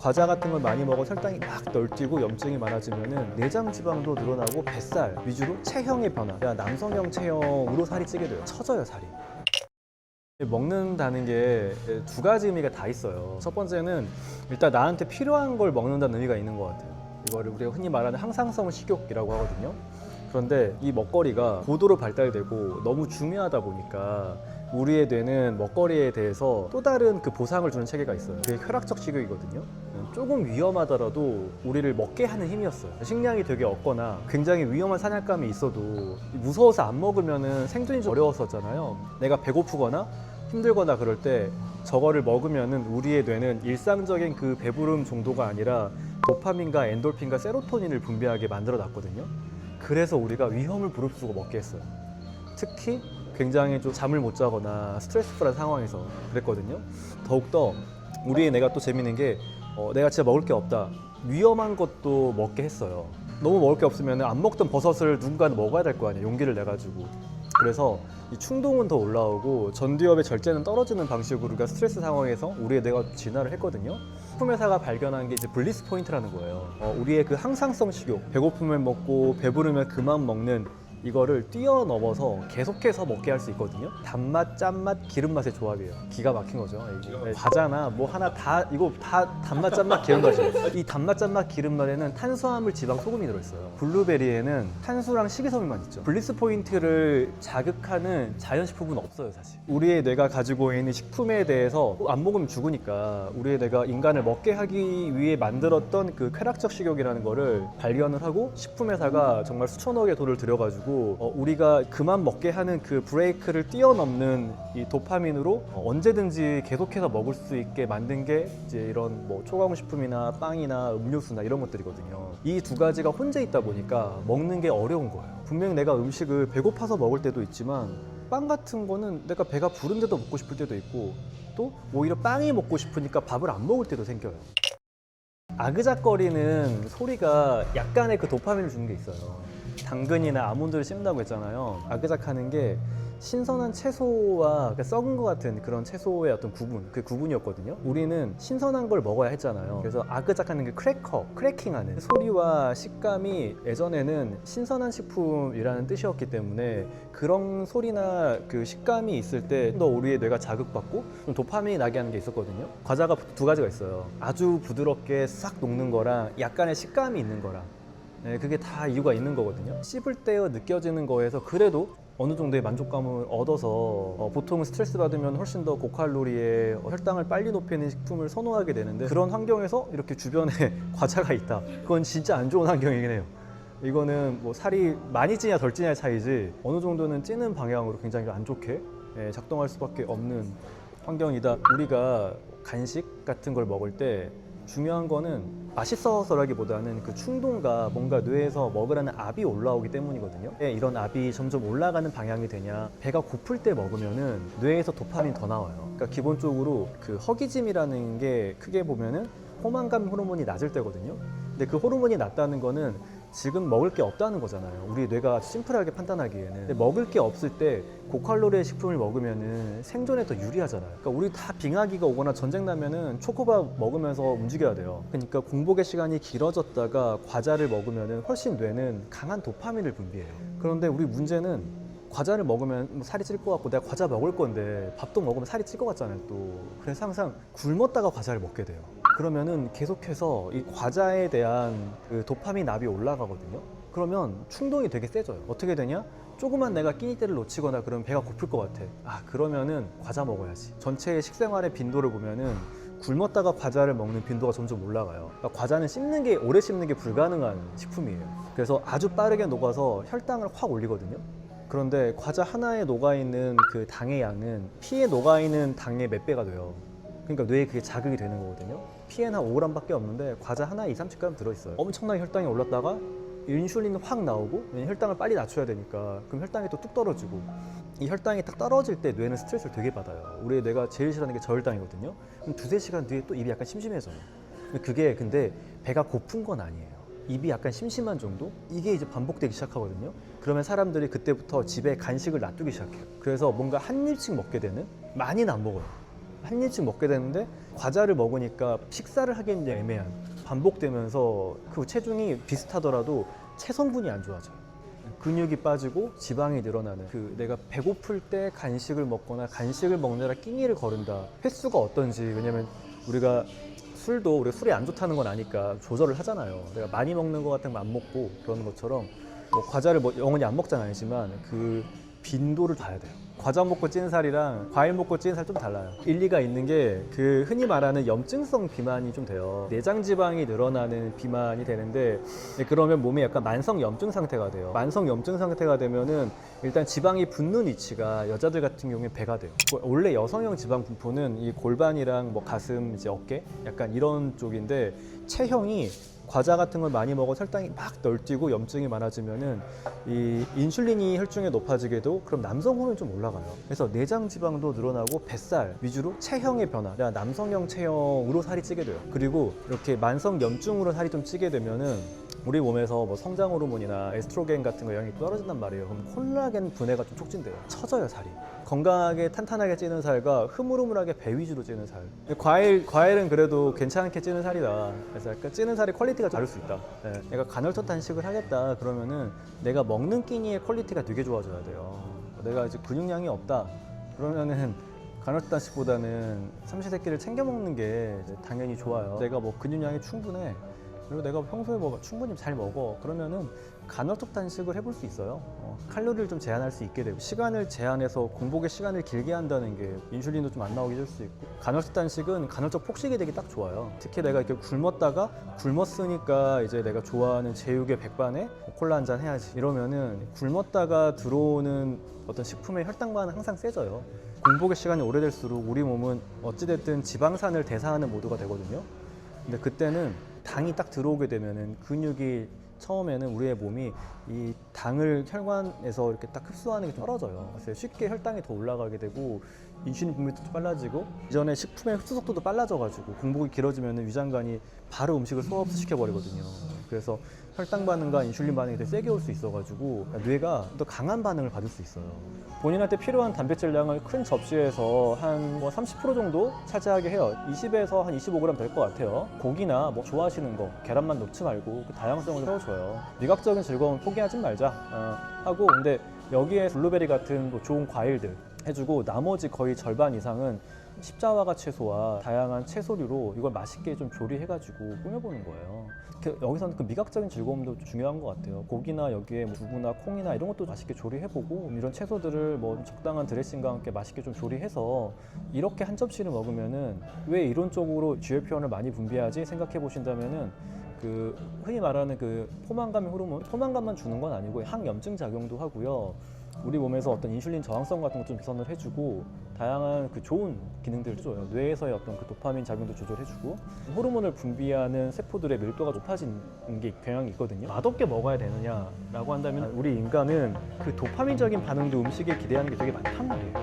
과자 같은 걸 많이 먹어서 혈당이 막 널뛰고 염증이 많아지면은 내장 지방도 늘어나고 뱃살 위주로 체형의 변화, 남성형 체형으로 살이 찌게 돼요. 처져요, 살이. 먹는다는 게 두 가지 의미가 다 있어요. 첫 번째는 일단 나한테 필요한 걸 먹는다는 의미가 있는 것 같아요. 이거를 우리가 흔히 말하는 항상성 식욕이라고 하거든요. 그런데 이 먹거리가 고도로 발달되고 너무 중요하다 보니까 우리의 뇌는 먹거리에 대해서 또 다른 그 보상을 주는 체계가 있어요. 그게 혈압적 식욕이거든요. 조금 위험하더라도 우리를 먹게 하는 힘이었어요. 식량이 되게 없거나 굉장히 위험한 사냥감이 있어도 무서워서 안 먹으면 생존이 좀 어려웠었잖아요. 내가 배고프거나 힘들거나 그럴 때 저거를 먹으면은 우리의 뇌는 일상적인 그 배부름 정도가 아니라 도파민과 엔돌핀과 세로토닌을 분비하게 만들어 놨거든요. 그래서 우리가 위험을 무릅쓰고 먹게 했어요. 특히 굉장히 좀 잠을 못 자거나 스트레스풀한 상황에서 그랬거든요. 더욱더 우리의 뇌가 또 재밌는 게 내가 진짜 먹을 게 없다. 위험한 것도 먹게 했어요. 너무 먹을 게 없으면 안 먹던 버섯을 누군가는 먹어야 될 거 아니에요. 용기를 내가지고. 그래서 이 충동은 더 올라오고 전두엽의 절제는 떨어지는 방식으로 우리가 스트레스 상황에서 우리의 뇌가 진화를 했거든요. 식품회사가 발견한 게 이제 블리스 포인트라는 거예요. 우리의 그 항상성 식욕, 배고프면 먹고 배부르면 그만 먹는 이거를 뛰어넘어서 계속해서 먹게 할 수 있거든요. 단맛, 짠맛, 기름맛의 조합이에요. 기가 막힌 거죠. 이게. 과자나 뭐 하나 다 이거 다 단맛, 짠맛, 기름맛이에요. 이 단맛, 짠맛, 기름맛에는 탄수화물, 지방, 소금이 들어있어요. 블루베리에는 탄수랑 식이섬유만 있죠. 블리스 포인트를 자극하는 자연식품은 없어요, 사실. 우리의 뇌가 가지고 있는 식품에 대해서 안 먹으면 죽으니까 우리의 뇌가 인간을 먹게 하기 위해 만들었던 그 쾌락적 식욕이라는 거를 발견을 하고 식품회사가 정말 수천억의 돈을 들여가지고 우리가 그만 먹게 하는 그 브레이크를 뛰어넘는 이 도파민으로 언제든지 계속해서 먹을 수 있게 만든 게 이제 이런 뭐 초강식품이나 빵이나 음료수나 이런 것들이거든요. 이 두 가지가 혼재 있다 보니까 먹는 게 어려운 거예요. 분명 내가 음식을 배고파서 먹을 때도 있지만 빵 같은 거는 내가 배가 부른데도 먹고 싶을 때도 있고 또 오히려 빵이 먹고 싶으니까 밥을 안 먹을 때도 생겨요. 아그작거리는 소리가 약간의 그 도파민을 주는 게 있어요. 당근이나 아몬드를 씹는다고 했잖아요. 아그작하는 게 신선한 채소와 썩은 것 같은 그런 채소의 어떤 구분, 그 구분이었거든요. 우리는 신선한 걸 먹어야 했잖아요. 그래서 아그작하는 게 크래킹하는 소리와 식감이 예전에는 신선한 식품이라는 뜻이었기 때문에 그런 소리나 그 식감이 있을 때 더 우리의 뇌가 자극받고 좀 도파민이 나게 하는 게 있었거든요. 과자가 두 가지가 있어요. 아주 부드럽게 싹 녹는 거랑 약간의 식감이 있는 거랑. 네, 그게 다 이유가 있는 거거든요. 씹을 때 느껴지는 거에서 그래도 어느 정도의 만족감을 얻어서 보통 스트레스 받으면 훨씬 더 고칼로리에 혈당을 빨리 높이는 식품을 선호하게 되는데 그런 환경에서 이렇게 주변에 과자가 있다. 그건 진짜 안 좋은 환경이긴 해요. 이거는 뭐 살이 많이 찌냐 덜 찌냐의 차이지 어느 정도는 찌는 방향으로 굉장히 안 좋게 작동할 수밖에 없는 환경이다. 우리가 간식 같은 걸 먹을 때 중요한 거는 맛있어서라기보다는 그 충동과 뭔가 뇌에서 먹으라는 압이 올라오기 때문이거든요. 이런 압이 점점 올라가는 방향이 되냐, 배가 고플 때 먹으면은 뇌에서 도파민 더 나와요. 그러니까 기본적으로 그 허기짐이라는 게 크게 보면은 포만감 호르몬이 낮을 때거든요. 근데 그 호르몬이 낮다는 거는 지금 먹을 게 없다는 거잖아요. 우리 뇌가 심플하게 판단하기에는. 근데 먹을 게 없을 때 고칼로리의 식품을 먹으면은 생존에 더 유리하잖아요. 그러니까 우리 다 빙하기가 오거나 전쟁 나면은 초코바 먹으면서 움직여야 돼요. 그러니까 공복의 시간이 길어졌다가 과자를 먹으면은 훨씬 뇌는 강한 도파민을 분비해요. 그런데 우리 문제는 과자를 먹으면 살이 찔 것 같고 내가 과자 먹을 건데 밥도 먹으면 살이 찔 것 같잖아요 또. 그래서 항상 굶었다가 과자를 먹게 돼요. 그러면은 계속해서 이 과자에 대한 그 도파민 납이 올라가거든요. 그러면 충동이 되게 세져요. 어떻게 되냐? 조금만 내가 끼니 때를 놓치거나 그러면 배가 고플 것 같아. 그러면은 과자 먹어야지. 전체의 식생활의 빈도를 보면은 굶었다가 과자를 먹는 빈도가 점점 올라가요. 그러니까 과자는 씹는 게 오래 씹는 게 불가능한 식품이에요. 그래서 아주 빠르게 녹아서 혈당을 확 올리거든요. 그런데 과자 하나에 녹아있는 그 당의 양은 피에 녹아있는 당의 몇 배가 돼요. 그러니까 뇌에 그게 자극이 되는 거거든요. 피에는 한 5g밖에 없는데 과자 하나에 20-30g 들어있어요. 엄청나게 혈당이 올랐다가 인슐린이 확 나오고 혈당을 빨리 낮춰야 되니까 그럼 혈당이 또 뚝 떨어지고 이 혈당이 딱 떨어질 때 뇌는 스트레스를 되게 받아요. 우리 뇌가 제일 싫어하는 게 저혈당이거든요. 그럼 2-3시간 뒤에 또 입이 약간 심심해져요. 그게 근데 배가 고픈 건 아니에요. 입이 약간 심심한 정도? 이게 이제 반복되기 시작하거든요. 그러면 사람들이 그때부터 집에 간식을 놔두기 시작해요. 그래서 뭔가 한 입씩 먹게 되는? 많이는 안 먹어요. 한 입씩 먹게 되는데 과자를 먹으니까 식사를 하기엔 애매한 반복되면서 그 체중이 비슷하더라도 체성분이 안 좋아져요. 근육이 빠지고 지방이 늘어나는 그 내가 배고플 때 간식을 먹거나 간식을 먹느라 끼니를 거른다. 횟수가 어떤지 왜냐면 우리가 우리가 술이 안 좋다는 건 아니까 조절을 하잖아요. 내가 많이 먹는 것 같은 거 안 먹고 그러는 것처럼 뭐 과자를 뭐 영원히 안 먹자는 아니지만 그 빈도를 봐야 돼요. 과자 먹고 찌는 살이랑 과일 먹고 찌는 살 좀 달라요. 일리가 있는 게 그 흔히 말하는 염증성 비만이 좀 돼요. 내장 지방이 늘어나는 비만이 되는데 그러면 몸이 약간 만성 염증 상태가 돼요. 만성 염증 상태가 되면은 일단 지방이 붙는 위치가 여자들 같은 경우에 배가 돼요. 원래 여성형 지방 분포는 이 골반이랑 뭐 가슴, 이제 어깨 약간 이런 쪽인데 체형이 과자 같은 걸 많이 먹어 혈당이 막 널뛰고 염증이 많아지면은 이 인슐린이 혈중에 높아지게 되고 그럼 남성 호르몬이 좀 올라가요. 그래서 내장 지방도 늘어나고 뱃살 위주로 체형의 변화, 남성형 체형으로 살이 찌게 돼요. 그리고 이렇게 만성 염증으로 살이 좀 찌게 되면은 우리 몸에서 뭐 성장 호르몬이나 에스트로겐 같은 거 영향이 떨어진단 말이에요. 그럼 콜라겐 분해가 좀 촉진돼요. 처져요, 살이. 건강하게 탄탄하게 찌는 살과 흐물흐물하게 배 위주로 찌는 살. 과일은 그래도 괜찮게 찌는 살이다. 그래서 약간 찌는 살의 퀄리티가 다를 수 있다. 네. 내가 간헐적 단식을 하겠다 그러면은 내가 먹는 끼니의 퀄리티가 되게 좋아져야 돼요. 내가 이제 근육량이 없다 그러면은 간헐적 단식보다는 삼시세끼를 챙겨 먹는 게 당연히 좋아요. 내가 뭐 근육량이 충분해. 그리고 내가 평소에 뭐 충분히 잘 먹어 그러면은 간헐적 단식을 해볼 수 있어요. 칼로리를 좀 제한할 수 있게 되고 시간을 제한해서 공복의 시간을 길게 한다는 게 인슐린도 좀 안 나오게 될 수 있고 간헐적 단식은 간헐적 폭식이 되기 딱 좋아요. 특히 내가 이렇게 굶었으니까 이제 내가 좋아하는 제육의 백반에 콜라 한 잔 해야지 이러면은 굶었다가 들어오는 어떤 식품의 혈당반은 항상 세져요. 공복의 시간이 오래될수록 우리 몸은 어찌됐든 지방산을 대사하는 모드가 되거든요. 근데 그때는 당이 딱 들어오게 되면은 근육이 처음에는 우리의 몸이 이 당을 혈관에서 이렇게 딱 흡수하는 게 좀 떨어져요. 그래서 쉽게 혈당이 더 올라가게 되고 인슐린 분비도 빨라지고 이전에 식품의 흡수 속도도 빨라져가지고 공복이 길어지면 위장관이 바로 음식을 소화 흡수시켜 버리거든요. 그래서 혈당 반응과 인슐린 반응이 되게 세게 올 수 있어가지고 뇌가 더 강한 반응을 받을 수 있어요. 본인한테 필요한 단백질량을 큰 접시에서 한 뭐 30% 정도 차지하게 해요. 20에서 한 25g 될 것 같아요. 고기나 뭐 좋아하시는 거 계란만 넣지 말고 그 다양성을 채워줘요. 미각적인 즐거움 포기하지 말자 하고 근데 여기에 블루베리 같은 뭐 좋은 과일들 해주고 나머지 거의 절반 이상은 십자화가 채소와 다양한 채소류로 이걸 맛있게 좀 조리해가지고 꾸며보는 거예요. 여기서는 그 미각적인 즐거움도 중요한 것 같아요. 고기나 여기에 뭐 두부나 콩이나 이런 것도 맛있게 조리해보고 이런 채소들을 뭐 적당한 드레싱과 함께 맛있게 좀 조리해서 이렇게 한 접시를 먹으면은 왜 이런 쪽으로 GLP-1을 많이 분비하지 생각해 보신다면은 그 흔히 말하는 그 포만감 호르몬, 포만감만 주는 건 아니고 항염증 작용도 하고요. 우리 몸에서 어떤 인슐린 저항성 같은 것 좀 개선을 해주고 다양한 그 좋은 기능들을 줘요. 뇌에서의 어떤 그 도파민 작용도 조절해주고 호르몬을 분비하는 세포들의 밀도가 높아지는 게 경향이 있거든요. 맛없게 먹어야 되느냐라고 한다면 우리 인간은 그 도파민적인 반응도 음식에 기대하는 게 되게 많단 말이에요.